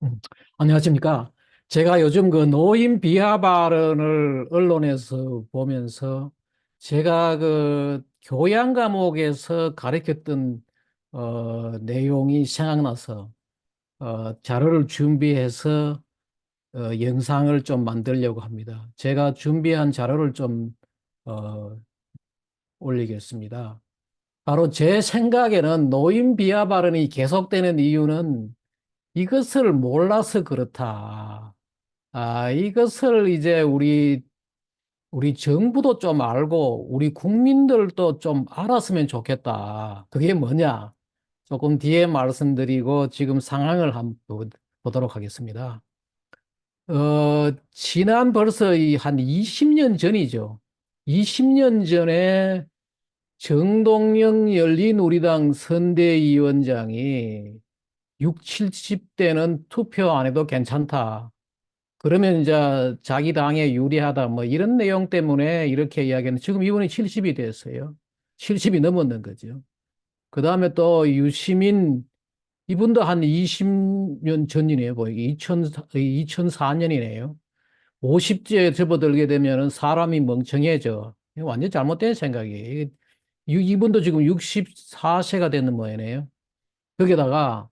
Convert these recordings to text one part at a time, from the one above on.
음, 안녕하십니까. 제가 요즘 그 노인 비하 발언을 언론에서 보면서 제가 그 교양 과목에서 가르쳤던 내용이 생각나서 자료를 준비해서 영상을 좀 만들려고 합니다. 제가 준비한 자료를 좀 어, 올리겠습니다. 바로 제 생각에는 노인 비하 발언이 계속되는 이유는 이것을 몰라서 그렇다. 이것을 이제 우리 정부도 좀 알고, 우리 국민들도 좀 알았으면 좋겠다. 그게 뭐냐? 조금 뒤에 말씀드리고, 지금 상황을 한번 보도록 하겠습니다. 지난 벌써 한 20년 전이죠. 20년 전에 정동영 열린우리당 선대위원장이 6, 70대는 투표 안 해도 괜찮다. 그러면 이제 자기 당에 유리하다 뭐 이런 내용 때문에 이렇게 이야기하는 지금 이분이 70이 됐어요. 70이 넘었는 거죠. 그다음에 또 유시민 이분도 한 20년 전이네요. 뭐 2004년이네요. 50째 접어들게 되면은 사람이 멍청해져. 이거 완전 잘못된 생각이에요. 이분도 지금 64세가 되는 모양이네요. 거기다가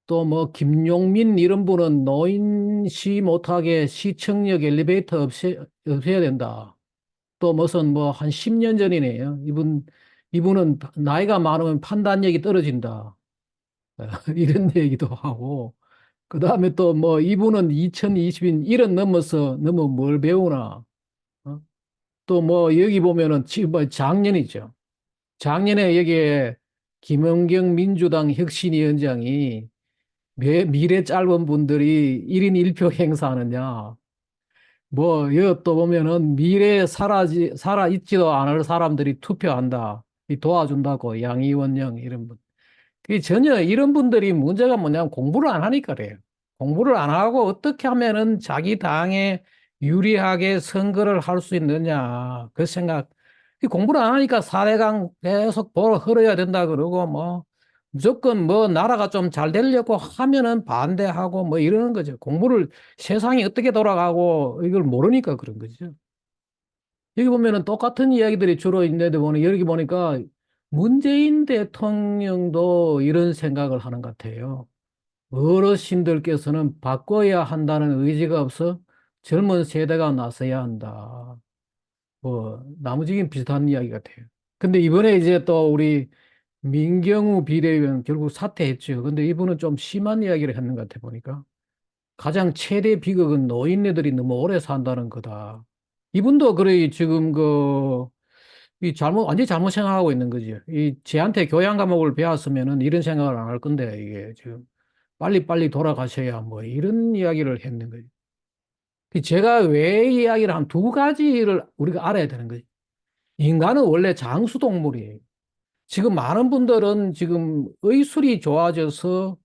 또 뭐 김용민 이런 분은 노인시 못하게 시청역 엘리베이터 없애야 된다. 또 무슨 뭐 한 10년 전이네요. 이분은 나이가 많으면 판단력이 떨어진다. 이런 얘기도 하고. 그다음에 또 뭐 이분은 2020인 1은 넘어서 너무 뭘 배우나. 또 뭐 여기 보면은 지금 뭐 작년이죠. 작년에 여기에 김은경 민주당 혁신위원장이 미래 짧은 분들이 1인 1표 행사하느냐. 뭐, 여기 또 보면은 미래에 살아있지도 않을 사람들이 투표한다. 이 도와준다고 양이원영 이런 분. 그 전혀 이런 분들이 문제가 뭐냐면 공부를 안 하니까 그래요. 공부를 안 하고 어떻게 하면은 자기 당에 유리하게 선거를 할 수 있느냐. 그 생각. 이 공부를 안 하니까 사대강 계속 흘러야 된다 그러고 뭐 무조건 뭐 나라가 좀 잘 되려고 하면은 반대하고 뭐 이러는 거죠. 공부를 세상이 어떻게 돌아가고 이걸 모르니까 그런 거죠. 여기 보면은 똑같은 이야기들이 주로 있는데 보니 여기 보니까 문재인 대통령도 이런 생각을 하는 것 같아요. 어르신들께서는 바꿔야 한다는 의지가 없어 젊은 세대가 나서야 한다. 뭐 나머지긴 비슷한 이야기 같아요. 근데 이번에 이제 또 우리 민경우 비대위원 결국 사퇴했죠. 근데 이분은 좀 심한 이야기를 했는 것 같아 보니까. 가장 최대 비극은 노인네들이 너무 오래 산다는 거다. 이분도 그래 지금 이 완전히 잘못 생각하고 있는 거죠. 이 쟤한테 교양 과목을 배웠으면은 이런 생각을 안 할 건데 이게 지금 빨리빨리 돌아가셔야 뭐 이런 이야기를 했는 거죠. 제가 왜 이야기를 한 두 가지를 우리가 알아야 되는 거죠. 인간은 원래 장수 동물이에요. 지금 많은 분들은 지금 의술이 좋아져서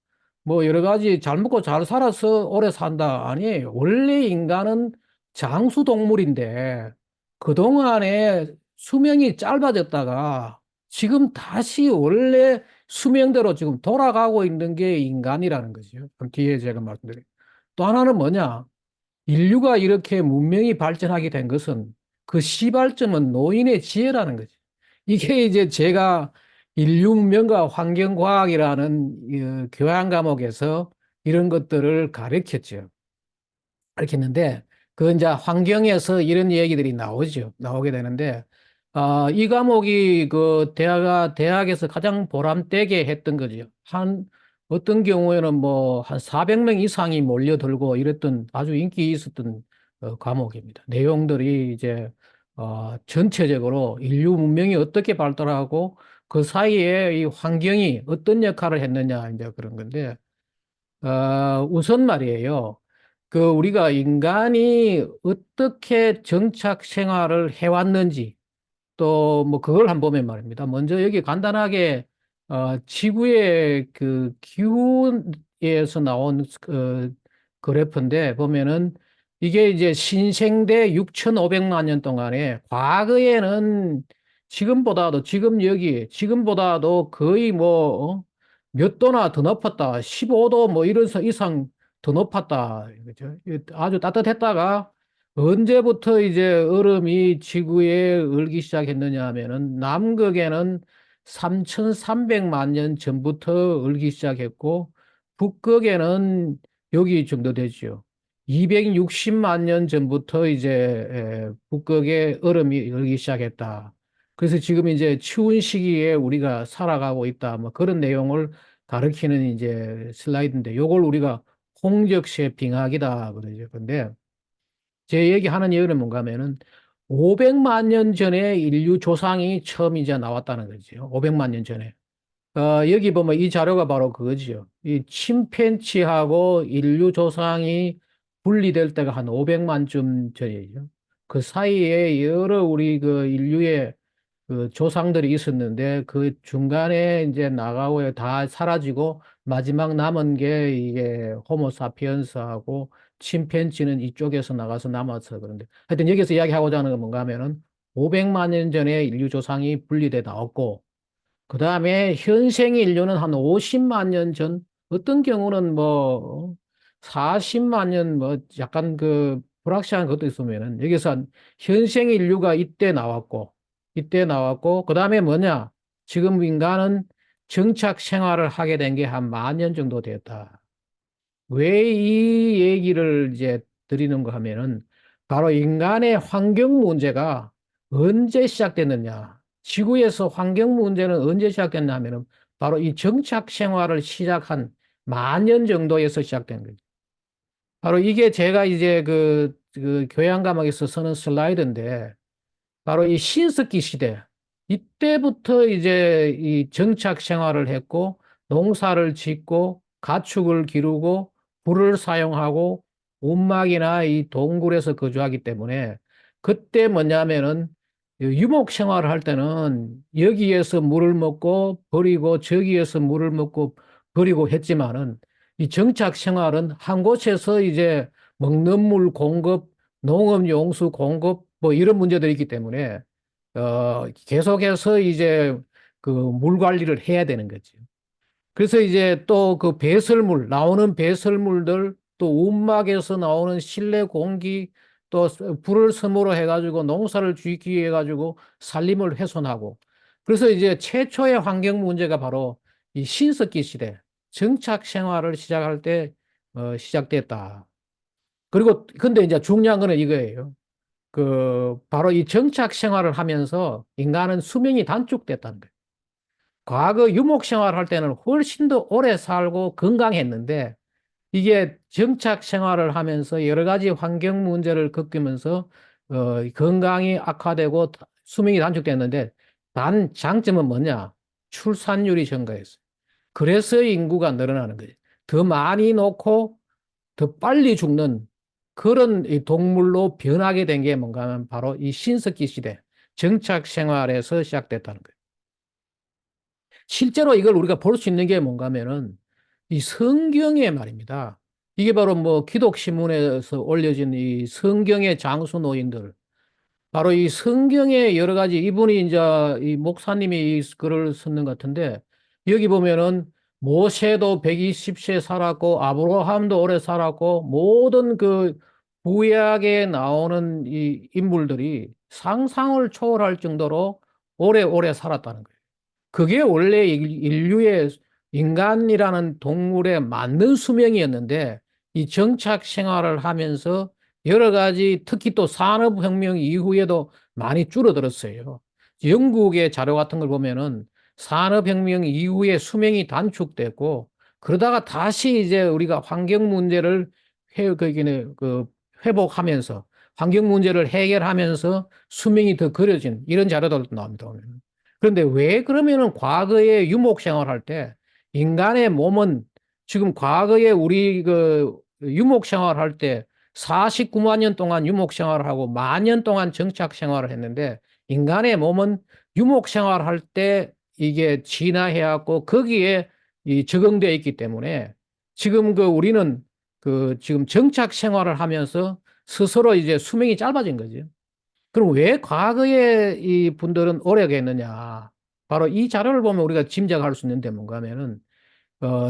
뭐 여러 가지 잘 먹고 잘 살아서 오래 산다. 아니에요. 원래 인간은 장수 동물인데 그동안에 수명이 짧아졌다가 지금 다시 원래 수명대로 지금 돌아가고 있는 게 인간이라는 거죠. 그럼 뒤에 제가 말씀드릴게요. 또 하나는 뭐냐? 인류가 이렇게 문명이 발전하게 된 것은 그 시발점은 노인의 지혜라는 거죠. 이게 이제 제가 인류 문명과 환경과학이라는 교양 과목에서 이런 것들을 가르쳤죠. 가르쳤는데 그 이제 환경에서 이런 얘기들이 나오죠. 나오게 되는데 이 과목이 그 대학에서 가장 보람되게 했던 거죠. 어떤 경우에는 뭐 한 400명 이상이 몰려들고 이랬던 아주 인기 있었던 과목입니다. 내용들이 이제 전체적으로 인류 문명이 어떻게 발달하고 그 사이에 이 환경이 어떤 역할을 했느냐 이제 그런 건데 우선 말이에요. 그 우리가 인간이 어떻게 정착 생활을 해왔는지 또 뭐 그걸 한번 보면 말입니다. 먼저 여기 간단하게 지구의 그 기후에서 나온 그래프인데 보면은 이게 이제 신생대 6,500만 년 동안에 과거에는 지금보다도 거의 뭐 몇 도나 더 높았다. 15도 뭐 이런 이상 더 높았다. 그죠? 아주 따뜻했다가 언제부터 이제 얼음이 지구에 얼기 시작했느냐 하면은 남극에는 3,300만 년 전부터 얼기 시작했고 북극에는 여기 정도 되죠. 260만 년 전부터 이제 북극에 얼음이 얼기 시작했다. 그래서 지금 이제 추운 시기에 우리가 살아가고 있다. 뭐 그런 내용을 가리키는 이제 슬라이드인데 요걸 우리가 홍적시의 빙하기다 그러죠. 근데 제 얘기하는 이유는 뭔가 하면은 500만 년 전에 인류 조상이 처음 이제 나왔다는 거죠. 500만 년 전에. 여기 보면 이 자료가 바로 그거지요. 이 침팬치하고 인류 조상이 분리될 때가 한 500만 쯤 전이죠. 그 사이에 여러 우리 그 인류의 그 조상들이 있었는데 그 중간에 이제 나가고 다 사라지고 마지막 남은 게 이게 호모사피엔스하고 침팬지는 이쪽에서 나가서 남아서 그런데 하여튼 여기서 이야기하고자 하는 건 뭔가 하면은 500만 년 전에 인류 조상이 분리돼 나왔고 그 다음에 현생 인류는 한 50만 년 전, 어떤 경우는 뭐 40만 년 뭐 약간 그 불확실한 것도 있으면은 여기서 현생 인류가 이때 나왔고, 그 다음에 뭐냐? 지금 인간은 정착 생활을 하게 된 게 한 만 년 정도 되었다. 왜 이 얘기를 이제 드리는가 하면은 바로 인간의 환경 문제가 언제 시작됐느냐. 지구에서 환경 문제는 언제 시작됐냐 하면은 바로 이 정착 생활을 시작한 만 년 정도에서 시작된 거죠. 바로 이게 제가 이제 그 교양 과목에서 쓰는 슬라이드인데 바로 이 신석기 시대, 이때부터 이제 이 정착 생활을 했고, 농사를 짓고, 가축을 기르고, 불을 사용하고, 움막이나 이 동굴에서 거주하기 때문에, 그때 뭐냐면은, 유목 생활을 할 때는 여기에서 물을 먹고 버리고, 저기에서 물을 먹고 버리고 했지만은, 이 정착 생활은 한 곳에서 이제 먹는 물 공급, 농업 용수 공급, 뭐 이런 문제들이 있기 때문에 계속해서 이제 그 물 관리를 해야 되는 거죠. 그래서 이제 또 그 배설물, 나오는 배설물들, 또 움막에서 나오는 실내 공기, 또 불을 섬으로 해가지고 농사를 짓기 위해 가지고 산림을 훼손하고. 그래서 이제 최초의 환경 문제가 바로 이 신석기 시대, 정착 생활을 시작할 때 시작됐다. 그리고 근데 이제 중요한 거는 이거예요. 바로 이 정착 생활을 하면서 인간은 수명이 단축됐다는 거예요. 과거 유목 생활을 할 때는 훨씬 더 오래 살고 건강했는데 이게 정착 생활을 하면서 여러 가지 환경 문제를 겪으면서 건강이 악화되고 수명이 단축됐는데 단 장점은 뭐냐? 출산율이 증가했어요. 그래서 인구가 늘어나는 거예요. 더 많이 놓고 더 빨리 죽는 그런 이 동물로 변하게 된 게 뭔가 하면 바로 이 신석기 시대 정착 생활에서 시작됐다는 거예요. 실제로 이걸 우리가 볼 수 있는 게 뭔가 하면은 이 성경에 말입니다. 이게 바로 뭐 기독신문에서 올려진 이 성경의 장수 노인들, 바로 이 성경의 여러 가지 이분이 이제 이 목사님이 이 글을 썼는 것 같은데 여기 보면은 모세도 120세 살았고 아브라함도 오래 살았고 모든 그 구약에 나오는 이 인물들이 상상을 초월할 정도로 오래 살았다는 거예요. 그게 원래 인류의 인간이라는 동물에 맞는 수명이었는데 이 정착 생활을 하면서 여러 가지 특히 또 산업혁명 이후에도 많이 줄어들었어요. 영국의 자료 같은 걸 보면은 산업혁명 이후에 수명이 단축됐고 그러다가 다시 이제 우리가 환경 문제를 회복하면서 환경 문제를 해결하면서 수명이 더 길어진 이런 자료들도 나옵니다. 그런데 왜 그러면은 과거에 유목 생활할 때 인간의 몸은 지금 과거에 우리 그 유목 생활할 때 49만 년 동안 유목 생활을 하고 만 년 동안 정착 생활을 했는데 인간의 몸은 유목 생활할 때 이게 진화해왔고 거기에 이 적응되어 있기 때문에 지금 그 우리는 그 지금 정착 생활을 하면서 스스로 이제 수명이 짧아진 거죠. 그럼 왜 과거에 이 분들은 오래 계셨느냐? 바로 이 자료를 보면 우리가 짐작할 수 있는데 뭔가 하면은,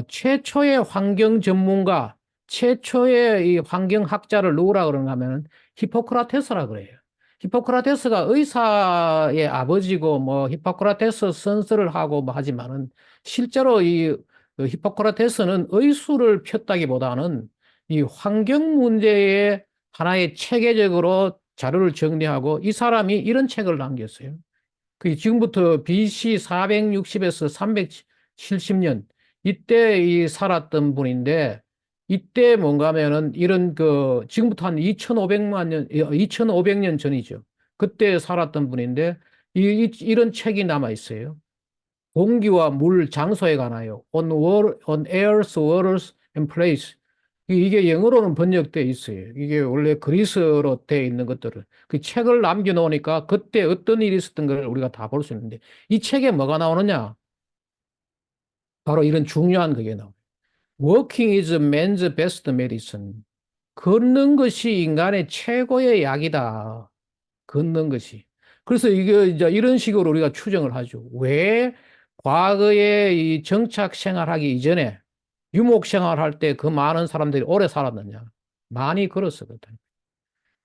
최초의 환경 전문가, 최초의 이 환경학자를 누구라 그러는가 하면은 히포크라테스라 그래요. 히포크라테스가 의사의 아버지고 뭐 히포크라테스 선서를 하고 뭐 하지만은 실제로 이 히포크라테스는 의술을 폈다기보다는 이 환경 문제에 하나의 체계적으로 자료를 정리하고 이 사람이 이런 책을 남겼어요. 그 지금부터 BC 460에서 370년 이때 이 살았던 분인데 이때 뭔가 하면은 이런 그 지금부터 한 2500만 년 2500년 전이죠. 그때 살았던 분인데 이런 책이 남아 있어요. 공기와 물, 장소에 관하여 on airs, waters and place. 이게 영어로는 번역돼 있어요. 이게 원래 그리스어로 돼 있는 것들을 그 책을 남겨놓으니까 그때 어떤 일이 있었던 걸 우리가 다 볼 수 있는데 이 책에 뭐가 나오느냐? 바로 이런 중요한 그게 나와요. Walking is man's best medicine. 걷는 것이 인간의 최고의 약이다. 걷는 것이. 그래서 이게 이제 이런 식으로 우리가 추정을 하죠. 왜 과거에 이 정착 생활하기 이전에 유목 생활할 때 그 많은 사람들이 오래 살았느냐? 많이 걸었었거든.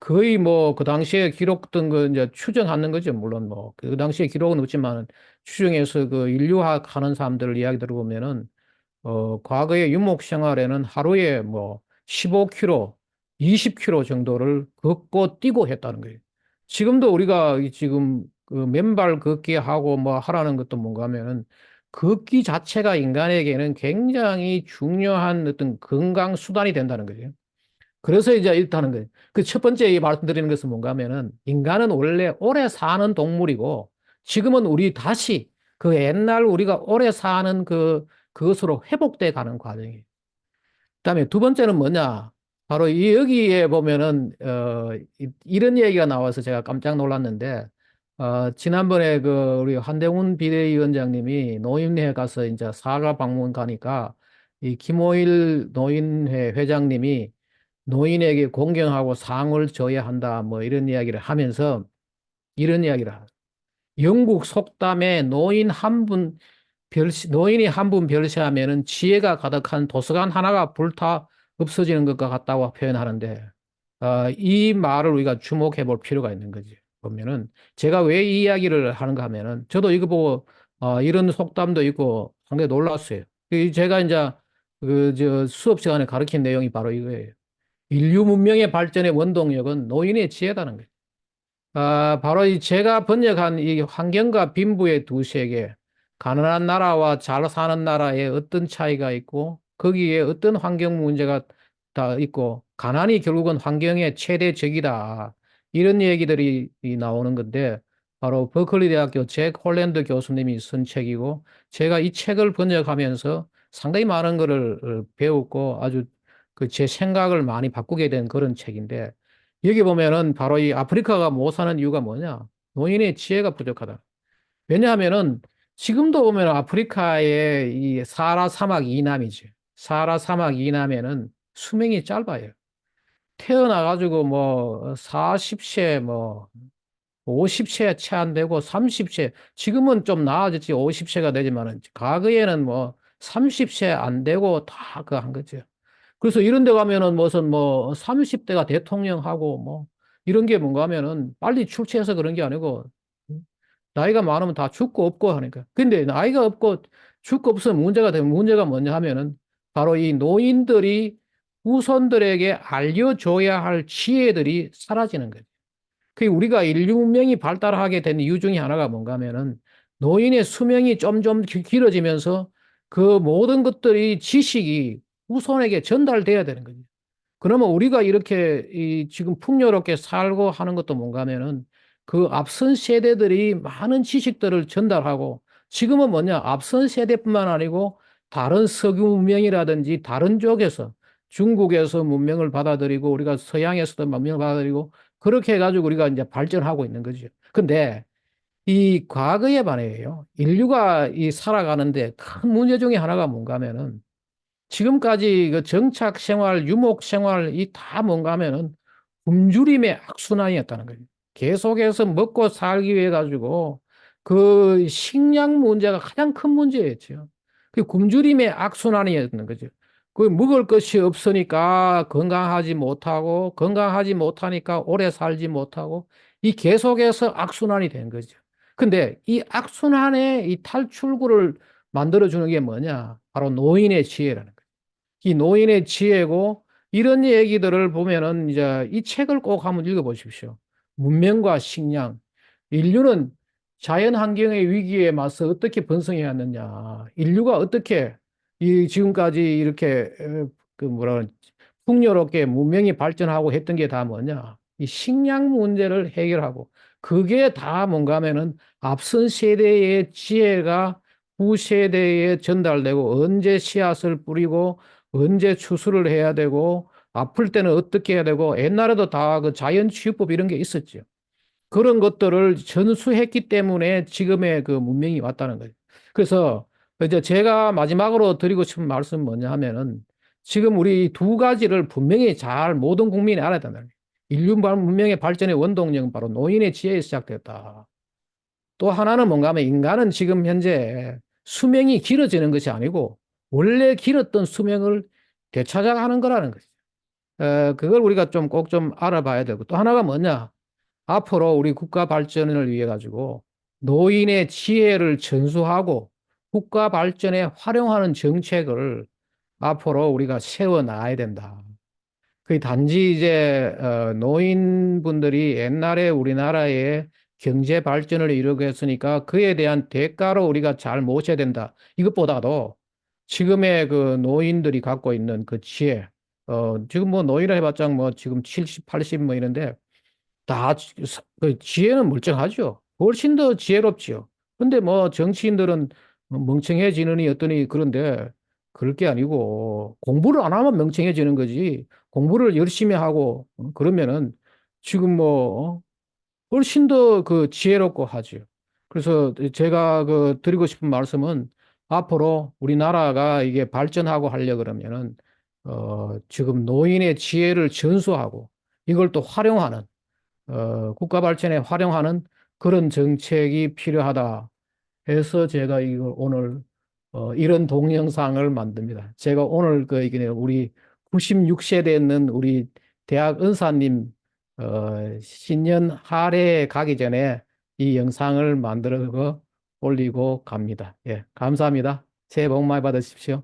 거의 뭐 그 당시에 기록된 거 이제 추정하는 거죠. 물론 뭐 그 당시에 기록은 없지만 추정해서 그 인류학 하는 사람들 이야기 들어보면은 과거의 유목 생활에는 하루에 뭐 15km, 20km 정도를 걷고 뛰고 했다는 거예요. 지금도 우리가 지금 그 맨발 걷기 하고 뭐 하라는 것도 뭔가 하면은 걷기 자체가 인간에게는 굉장히 중요한 어떤 건강 수단이 된다는 거예요. 그래서 이제 이렇다는 거예요. 그 첫 번째 이 말씀드리는 것은 뭔가 하면은 인간은 원래 오래 사는 동물이고 지금은 우리 다시 그 옛날 우리가 오래 사는 그것으로 회복돼 가는 과정이에요. 그다음에 두 번째는 뭐냐? 바로 이 여기에 보면은 이런 얘기가 나와서 제가 깜짝 놀랐는데 지난번에 그 우리 한대훈 비대위원장님이 노인회 가서 이제 사과 방문 가니까 이 김호일 노인회 회장님이 노인에게 공경하고 상을 줘야 한다 뭐 이런 이야기를 하면서 이런 이야기를 하요. 영국 속담에 노인이 한 분 별세하면은 지혜가 가득한 도서관 하나가 불타 없어지는 것과 같다고 표현하는데, 이 말을 우리가 주목해 볼 필요가 있는 거지. 보면은, 제가 왜 이 이야기를 하는가 하면은, 저도 이거 보고, 이런 속담도 있고 상당히 놀랐어요. 제가 이제, 수업 시간에 가르친 내용이 바로 이거예요. 인류 문명의 발전의 원동력은 노인의 지혜다는 거예요. 바로 이 제가 번역한 이 환경과 빈부의 두 세계, 가난한 나라와 잘 사는 나라에 어떤 차이가 있고, 거기에 어떤 환경 문제가 다 있고, 가난이 결국은 환경의 최대 적이다. 이런 얘기들이 나오는 건데, 바로 버클리 대학교 잭 홀랜드 교수님이 쓴 책이고, 제가 이 책을 번역하면서 상당히 많은 거를 배웠고, 아주 그 제 생각을 많이 바꾸게 된 그런 책인데, 여기 보면은 바로 이 아프리카가 못 사는 이유가 뭐냐? 노인의 지혜가 부족하다. 왜냐하면은 지금도 보면 아프리카의 이 사하라 사막 이남이죠. 사하라 사막 이남에는 수명이 짧아요. 태어나가지고 뭐 40세 뭐 50세 채 안 되고 30세 지금은 좀 나아졌지 50세가 되지만은 과거에는 뭐 30세 안 되고 다 그 한 거죠. 그래서 이런 데 가면은 무슨 뭐 30대가 대통령하고 뭐 이런 게 뭔가 하면은 빨리 출세해서 그런 게 아니고 나이가 많으면 다 죽고 없고 하니까. 근데 나이가 없고 죽고 없으면 문제가 되면 문제가 뭐냐 하면은 바로 이 노인들이 후손들에게 알려줘야 할 지혜들이 사라지는 거죠. 그 우리가 인류 문명이 발달하게 된 이유 중에 하나가 뭔가 하면은 노인의 수명이 점점 길어지면서 그 모든 것들이 지식이 후손에게 전달돼야 되는 거죠. 그러면 우리가 이렇게 이 지금 풍요롭게 살고 하는 것도 뭔가 하면은 그 앞선 세대들이 많은 지식들을 전달하고 지금은 뭐냐 앞선 세대뿐만 아니고 다른 서구 문명이라든지 다른 쪽에서 중국에서 문명을 받아들이고 우리가 서양에서도 문명을 받아들이고 그렇게 해가지고 우리가 이제 발전하고 있는 거죠. 근데 이 과거에 반해요. 인류가 이 살아가는데 큰 문제 중에 하나가 뭔가 하면은 지금까지 그 정착 생활, 유목 생활, 이 다 뭔가 하면은 굶주림의 악순환이었다는 거예요. 계속해서 먹고 살기 위해 가지고 그 식량 문제가 가장 큰 문제였죠. 그 굶주림의 악순환이었는 거죠. 그 먹을 것이 없으니까 건강하지 못하고 건강하지 못하니까 오래 살지 못하고 이 계속해서 악순환이 된 거죠. 근데 이 악순환의 이 탈출구를 만들어주는 게 뭐냐? 바로 노인의 지혜라는 거예요. 이 노인의 지혜고 이런 얘기들을 보면은 이제 이 책을 꼭 한번 읽어보십시오. 문명과 식량. 인류는 자연 환경의 위기에 맞서 어떻게 번성해 왔느냐. 인류가 어떻게 이 지금까지 이렇게 그 뭐라 그러지? 풍요롭게 문명이 발전하고 했던 게 다 뭐냐? 이 식량 문제를 해결하고 그게 다 뭔가 하면은 앞선 세대의 지혜가 후세대에 전달되고 언제 씨앗을 뿌리고 언제 추수를 해야 되고 아플 때는 어떻게 해야 되고 옛날에도 다 그 자연치유법 이런 게 있었죠. 그런 것들을 전수했기 때문에 지금의 그 문명이 왔다는 거예요. 그래서 이제 제가 마지막으로 드리고 싶은 말씀은 뭐냐 하면은 지금 우리 두 가지를 분명히 잘 모든 국민이 알아야 된다. 인류 문명의 발전의 원동력은 바로 노인의 지혜에 시작됐다. 또 하나는 뭔가 하면 인간은 지금 현재 수명이 길어지는 것이 아니고 원래 길었던 수명을 되찾아가는 거라는 거죠. 그걸 우리가 좀 꼭 좀 알아봐야 되고 또 하나가 뭐냐? 앞으로 우리 국가 발전을 위해 가지고 노인의 지혜를 전수하고 국가 발전에 활용하는 정책을 앞으로 우리가 세워 나가야 된다. 그 단지 이제 노인분들이 옛날에 우리나라의 경제 발전을 이루게 했으니까 그에 대한 대가로 우리가 잘 모셔야 된다. 이것보다도 지금의 그 노인들이 갖고 있는 그 지혜, 지금 뭐 노인을 해봤자 뭐 지금 70, 80 뭐 이런데 다 그 지혜는 멀쩡하죠. 훨씬 더 지혜롭지요. 근데 뭐 정치인들은 멍청해지느니 어떠니 그런데 그럴 게 아니고 공부를 안 하면 멍청해지는 거지. 공부를 열심히 하고 그러면은 지금 뭐 훨씬 더 그 지혜롭고 하지요. 그래서 제가 그 드리고 싶은 말씀은 앞으로 우리나라가 이게 발전하고 하려 그러면은 지금 노인의 지혜를 전수하고 이걸 또 활용하는 국가 발전에 활용하는 그런 정책이 필요하다 해서 제가 이걸 오늘 이런 동영상을 만듭니다. 제가 오늘 그 이게 우리 96세대 있는 우리 대학 은사님 신년 할애에 가기 전에 이 영상을 만들어 올리고 갑니다. 예, 감사합니다. 새해 복 많이 받으십시오.